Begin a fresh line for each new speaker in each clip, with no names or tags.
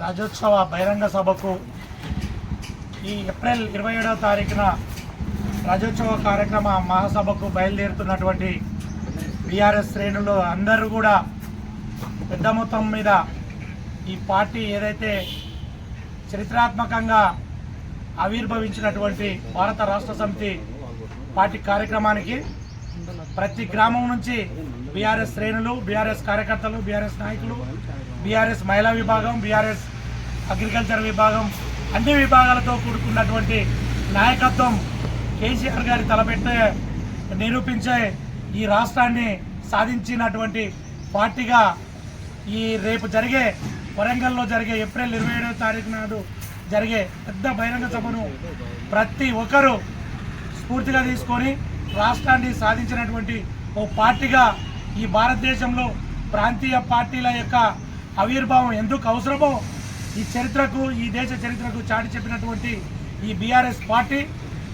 రాజ్యోత్సవ బహిరంగ సభకు ఈ ఏప్రిల్ 27వ తారీఖున రాజ్యోత్సవ కార్యక్రమ మహాసభకు బయలుదేరుతున్నటువంటి బీఆర్ఎస్ శ్రేణులు అందరూ కూడా పెద్ద మొత్తం మీద ఈ పార్టీ ఏదైతే చరిత్రాత్మకంగా ఆవిర్భవించినటువంటి భారత రాష్ట్ర సమితి పార్టీ కార్యక్రమానికి ప్రతి గ్రామం నుంచి బీఆర్ఎస్ శ్రేణులు, బీఆర్ఎస్ కార్యకర్తలు, బీఆర్ఎస్ నాయకులు, బీఆర్ఎస్ మహిళా విభాగం, బీఆర్ఎస్ అగ్రికల్చర్ విభాగం, అన్ని విభాగాలతో కూడుకున్నటువంటి నాయకత్వం కేసీఆర్ గారి తలపెట్టే నిరూపించే ఈ రాష్ట్రాన్ని సాధించినటువంటి పార్టీగా ఈ రేపు జరిగే వరంగల్లో జరిగే ఏప్రిల్ 27వ తారీఖు నాడు జరిగే పెద్ద బహిరంగ సభను ప్రతి ఒక్కరూ స్ఫూర్తిగా తీసుకొని రాష్ట్రాన్ని సాధించినటువంటి ఓ పార్టీగా ఈ భారతదేశంలో ప్రాంతీయ పార్టీల యొక్క ఆవిర్భావం ఎందుకు అవసరమో ఈ చరిత్రకు, ఈ దేశ చరిత్రకు చాటి చెప్పినటువంటి ఈ బీఆర్ఎస్ పార్టీ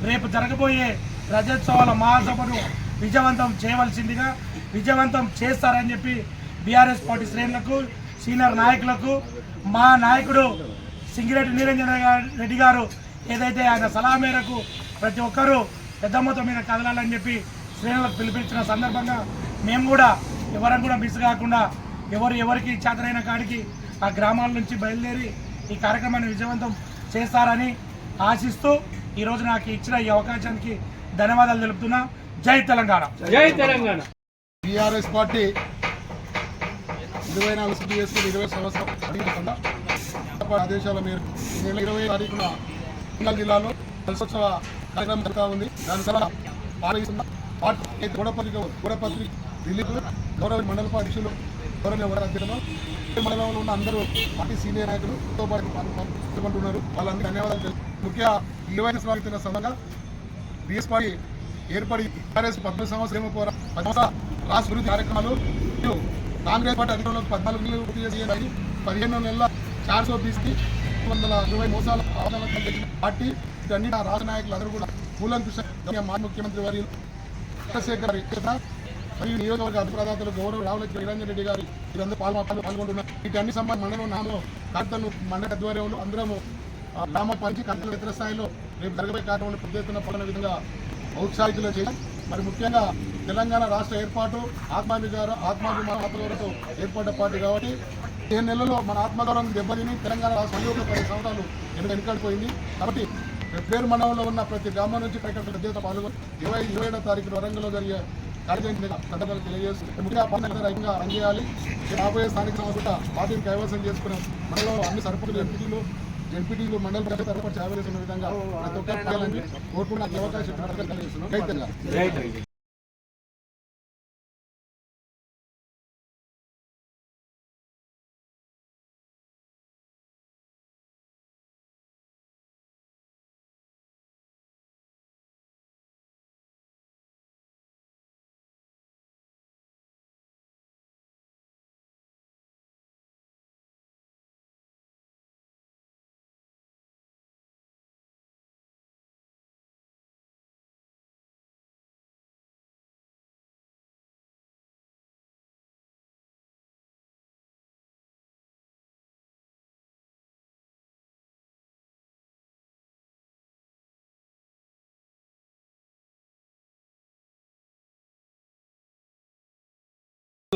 రేపు జరగబోయే రాజ్యోత్సవాల మహాసభను విజయవంతం చేయవలసిందిగా, విజయవంతం చేస్తారని చెప్పి బీఆర్ఎస్ పార్టీ శ్రేణులకు, సీనియర్ నాయకులకు, మా నాయకుడు సింగిరెడ్డి నిరంజన్ రెడ్డి గారు ఏదైతే ఆయన సలహా మేరకు ప్రతి ఒక్కరూ పెద్ద మొత్తం మీద కదలాలని చెప్పి శ్రేణులకు పిలిపించిన సందర్భంగా మేము కూడా ఎవరం కూడా మిస్ కాకుండా ఎవరికి చేతనైన కాడికి ఆ గ్రామాల నుంచి బయలుదేరి ఈ కార్యక్రమాన్ని విజయవంతం చేస్తారని ఆశిస్తూ ఈరోజు నాకు ఇచ్చిన ఈ అవకాశానికి ధన్యవాదాలు తెలుపుతున్నా. జై తెలంగాణ.
జై తెలంగాణ.
బీఆర్ఎస్ పార్టీ 24 సంవత్సరం ఆదేశాల మేరకు ఈ నెల 20వ తారీఖున వరంగల్ జిల్లాలో రాజ్యోత్సవ కార్యక్రమం జరుగుతూ ఉంది. దాని ద్వారా పార్టీ గూడపత్రి దిలీప్, గౌరవ మండల అధ్యక్షులు, గౌరవ అధ్యక్షులు, మండలంలో ఉన్న అందరూ పార్టీ సీనియర్ నాయకులతో పాటు పాల్గొంటున్నారు. వాళ్ళందరూ ధన్యవాదాలు. ముఖ్య 20వ సంవత్సరం సందర్భంగా బీఎస్ పార్టీ ఏర్పడి బీఆర్ఎస్ 10 సంవత్సరం రాష్ట్ర అభివృద్ధి కార్యక్రమాలు, కాంగ్రెస్ పార్టీ అధికారంలోకి 14 నెలలు పూర్తి చేసి 15 నెలల 420కి 220 మోసాల పార్టీ అన్ని రాష్ట్ర నాయకులు అందరూ కూడా కూలంకుషంగా మాజీ ముఖ్యమంత్రి వారి చంద్రశేఖర్ మరియు నియోజకవర్గ అధిప్రదాతలు గౌరవ రావుల నిరంజన్ రెడ్డి గారు వీరందరూ పాల్గొంటున్నారు. వీటి అన్ని సంబంధ మండలం నాలో కార్తను మండల ఆధ్వర్యంలో అందరము గ్రామ పంచి కర్తలు ఇతర స్థాయిలో రేపు జరగబోయే కార్యక్రమంలో పెద్ద ఎత్తున పాల్గొనే విధంగా ఔత్సాహికులు చేయాలి. మరి ముఖ్యంగా తెలంగాణ రాష్ట్ర ఏర్పాటు ఆత్మగౌరవంతో ఏర్పడ్డ పార్టీ కాబట్టి 15 నెలల్లో మన ఆత్మగౌరవం దెబ్బతిని తెలంగాణ రాష్ట్ర 10 సంవత్సరాలు వెనుకడిపోయింది. కాబట్టి పేరు మండలంలో ఉన్న ప్రతి గ్రామం నుంచి కార్యకర్తలు పెద్ద ఎత్తున పాల్గొని 27వ తారీఖు వరంగల్లో జరిగే కార్యక్రమం తెలియజేస్తుంది. ముఖ్యంగా పనిగా పనిచేయాలి. రాబోయే స్థానిక సంస్థ పార్టీని కైవసం చేసుకునే మండలంలో అన్ని సర్పంచులు, ఎంపీటీలు, మండల ప్రజలు తరఫున చేయాల్సిన విధంగా ప్రతి ఒక్కరికి కోరుకున్న అవకాశం కలిగిస్తున్నాం.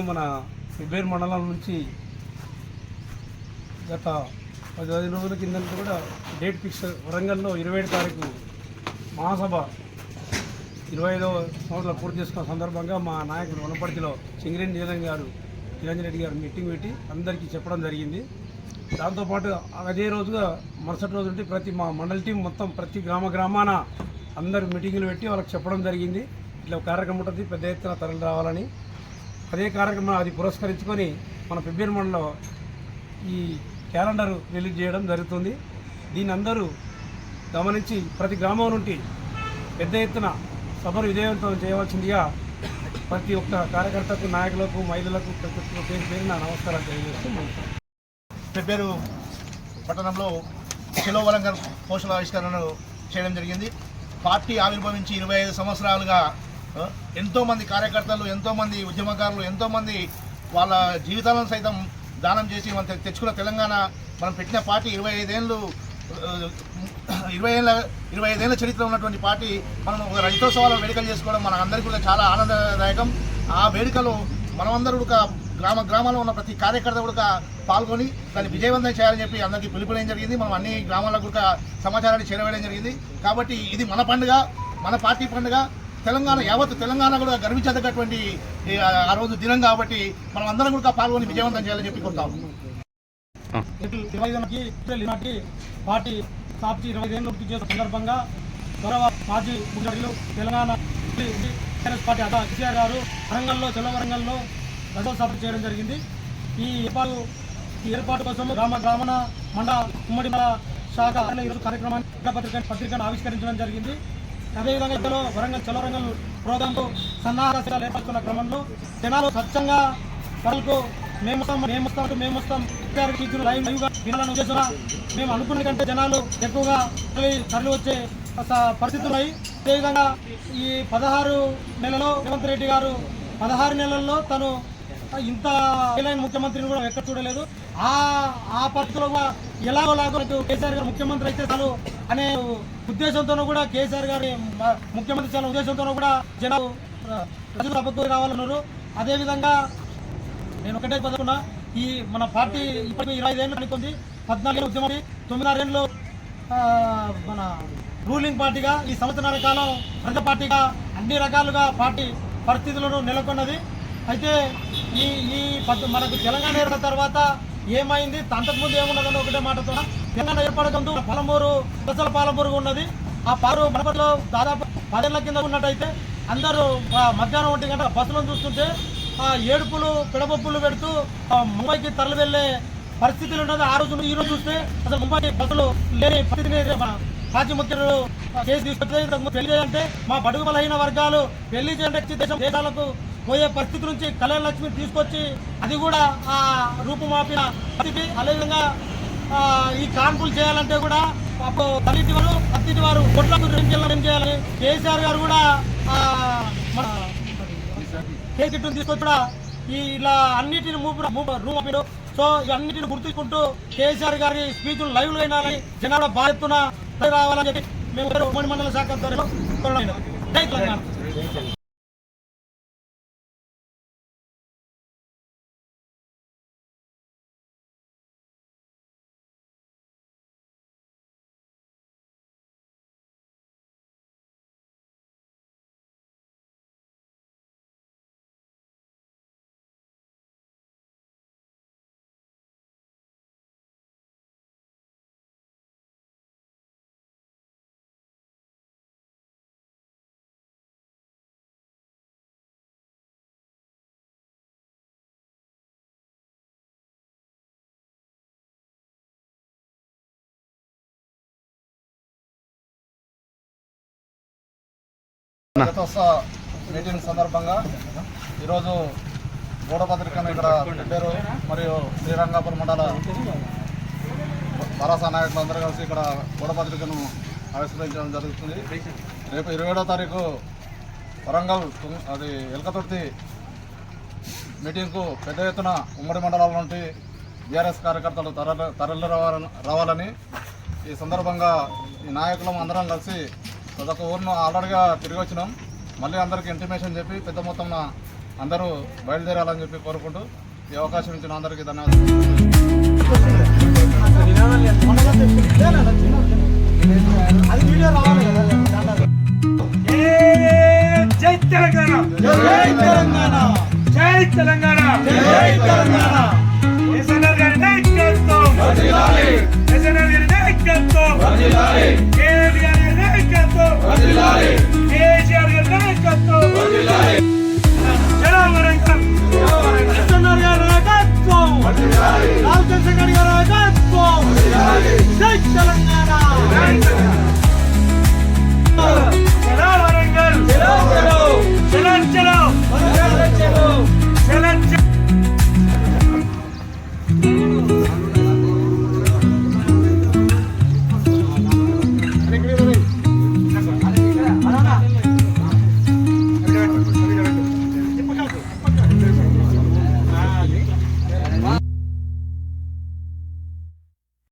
మన ఫిబ్రవరి మండలం నుంచి గత 15 రోజుల కింద కూడా డేట్ ఫిక్స్ వరంగల్లో 27 తారీఖు మహాసభ 25వ సంవత్సరాలు పూర్తి చేసుకున్న సందర్భంగా మా నాయకుడు వనపర్తిలో సింగిరెడ్డి నిరంజన్ రెడ్డి గారు మీటింగ్ పెట్టి అందరికీ చెప్పడం జరిగింది. దాంతోపాటు అదే రోజుగా మరుసటి రోజు నుండి మా మండలి టీం మొత్తం ప్రతి గ్రామాన అందరూ మీటింగులు పెట్టి వాళ్ళకి చెప్పడం జరిగింది. ఇట్లా కార్యక్రమం ఉంటుంది, పెద్ద ఎత్తున తరలి రావాలని. అదే కార్యక్రమం అది పురస్కరించుకొని మన ఫిబ్రవరి మండలంలో ఈ క్యాలెండర్ రిలీజ్ చేయడం జరుగుతుంది. దీన్ని అందరూ గమనించి ప్రతి గ్రామం నుండి పెద్ద ఎత్తున సభను విజయవంతం చేయవలసిందిగా ప్రతి ఒక్క కార్యకర్తకు, నాయకులకు, మహిళలకు పేరున నమస్కారాలు తెలియజేస్తూ
ఫిబ్రవరి పట్టణంలో చెలో వరంగల్ పోస్టల్ ఆవిష్కరణను చేయడం జరిగింది. పార్టీ ఆవిర్భవించి 25 సంవత్సరాలుగా ఎంతోమంది కార్యకర్తలు, ఎంతోమంది ఉద్యమకారులు, ఎంతోమంది వాళ్ళ జీవితాలను సైతం దానం చేసి మనం తెచ్చుకున్న తెలంగాణ మనం పెట్టిన పార్టీ 25 ఏళ్ళ చరిత్ర ఉన్నటువంటి పార్టీ మనం ఒక రజతోత్సవాల వేడుకలు చేసుకోవడం మన అందరికీ కూడా చాలా ఆనందదాయకం. ఆ వేడుకలో మనమందరూ కూడా గ్రామాల్లో ఉన్న ప్రతి కార్యకర్త కూడా పాల్గొని దాన్ని విజయవంతం చేయాలని చెప్పి అందరికీ పిలుపునేయడం జరిగింది. మనం అన్ని గ్రామాలకు కూడా సమాచారాన్ని చేరవేయడం జరిగింది. కాబట్టి ఇది మన పండుగ, మన పార్టీ పండుగ, యావత్ తెలంగాణ కూడా గర్వించదగ్గటువంటి ఆ రోజు దినం. కాబట్టి మనం అందరం కూడా పాల్గొని విజయవంతం చేయాలని చెప్పి కోరుతాం.
పార్టీ స్థాపించి 25 ఏళ్ళు పూర్తి చేసిన సందర్భంగా గౌరవ మాజీ ముఖ్యమంత్రులు తెలంగాణ పార్టీ కేసీఆర్ గారు వరంగల్లో చెల్లవరంగల్లో రథోత్సవం చేయడం జరిగింది. ఈ ఏర్పాటు కోసం గ్రామణ మండల ఉమ్మడి శాఖ ఈరోజు కార్యక్రమాన్ని పత్రికను ఆవిష్కరించడం జరిగింది. అదేవిధంగా ఇందులో వరంగల్ చెల్లవరంగల్ ప్రోగ్రాంలో సన్నాహాలు ఏర్పడుతున్న క్రమంలో జనాలు స్వచ్ఛంగా పనులకు మేము వస్తాం వినాలని ఉద్దేశంగా మేము అనుకున్న కంటే జనాలు ఎక్కువగా తరలి వచ్చే పరిస్థితులు ఉన్నాయి. అదేవిధంగా ఈ 16 నెలలో రేవంత్ రెడ్డి గారు 16 నెలల్లో తను ఇంత ఏలైన ముఖ్యమంత్రిని కూడా ఎక్కడ చూడలేదు. ఆ పరిస్థితుల్లో కూడా ఎలాగోలాగో కేసీఆర్ గారు ముఖ్యమంత్రి అయితే చాలు అనే ఉద్దేశంతోనూ కూడా కేసీఆర్ గారి ముఖ్యమంత్రి చాలా ఉద్దేశంతోనూ కూడా జనాలు సభకు రావాలన్నారు. అదేవిధంగా నేను ఒకటే పదకున్నా, ఈ మన పార్టీ ఇప్పటికీ 25 ఏళ్ళు అనుకుంది. 14 ఏళ్ళు ఉద్యమం, 9 ఏళ్ళు మన రూలింగ్ పార్టీగా, ఈ సంవత్సరాల కాలం ప్రజా పార్టీగా అన్ని రకాలుగా పార్టీ పరిస్థితులను నెలకొన్నది. అయితే ఈ మనకు తెలంగాణ ఏర్పడిన తర్వాత ఏమైంది, అంతకుముందు ఏమున్నదని ఒకటే మాటతో తెలంగాణ ఏర్పడకంటూ పాలమూరు ఉన్నది. ఆ పారు మనపట్లో దాదాపు 10 ఏళ్ల కింద ఉన్నట్టయితే అందరూ మధ్యాహ్నం 1 గంట బస్సులను చూస్తుంటే ఏడుపులు పిడపప్పులు పెడుతూ ముంబైకి తరలి వెళ్లే పరిస్థితులు ఉన్నది. ఆ రోజు ఈ రోజు చూస్తే అసలు ముంబై బస్సులు లేని పరిస్థితిని మాజీ ముఖ్యమంత్రులు కేసు తీసుకొచ్చి పెళ్లి చేయాలంటే మా బడుగు బలహీన వర్గాలు పెళ్లి చేయాలంటే దేశాలకు పోయే పరిస్థితి నుంచి కళ్యాణ లక్ష్మి తీసుకొచ్చి అది కూడా ఆ రూపుమాపిన పరిస్థితి. అదేవిధంగా ఈ కాన్పులు చేయాలంటే కూడా అత్తిటి వారు కొట్లకు ఏం చేయాలని కేసీఆర్ గారు కూడా మన కేసీఆర్ తీసుకొచ్చి కూడా ఇలా అన్నిటిని రూపాడు. సో ఇవన్నిటిని గుర్తుంచుకుంటూ కేసీఆర్ గారి స్పీచ్లు లైవ్లు అయినాలని జనాల బాధ్యతన రావాలని చెప్పి మేము ఉమ్మడి మండల శాఖ
రథోత్సవ మీటింగ్ సందర్భంగా ఈరోజు గూఢపత్రికను ఇక్కడ పెట్టారు. మరియు శ్రీరంగాపురం మండల భరోసా నాయకులు అందరూ కలిసి ఇక్కడ గూఢపత్రికను ఆవిష్కరించడం జరుగుతుంది. రేపు 27వ తారీఖు వరంగల్ అది ఎల్కతుర్తి మీటింగ్కు పెద్ద ఎత్తున ఉమ్మడి మండలాల నుండి బీఆర్ఎస్ కార్యకర్తలు తరలి రావాలని ఈ సందర్భంగా ఈ నాయకులం అందరం కలిసి ప్రతి ఊరిను ఆల్రెడీగా తిరిగి వచ్చినాం. మళ్ళీ అందరికీ ఇంటిమేషన్ చెప్పి పెద్ద మొత్తం అందరూ బయలుదేరాలని చెప్పి కోరుకుంటూ ఈ అవకాశం ఇచ్చిన అందరికీ ధన్యవాదాలు.
జై తెలంగాణ, జై తెలంగాణ, జై తెలంగాణ, జై తెలంగాణ. కేసీఆర్ గారి నాయకత్వం వర్ధిల్లాలి, కేసీఆర్ గారి నాయకత్వం వర్ధిల్లాలి, కేసీఆర్ గారి నాయకత్వం వర్ధిల్లాలి, కేసీఆర్ గారి నాయకత్వం వర్ధిల్లాలి. జై వరంగల్, కేసీఆర్ గారి నాయకత్వం వర్ధిల్లాలి.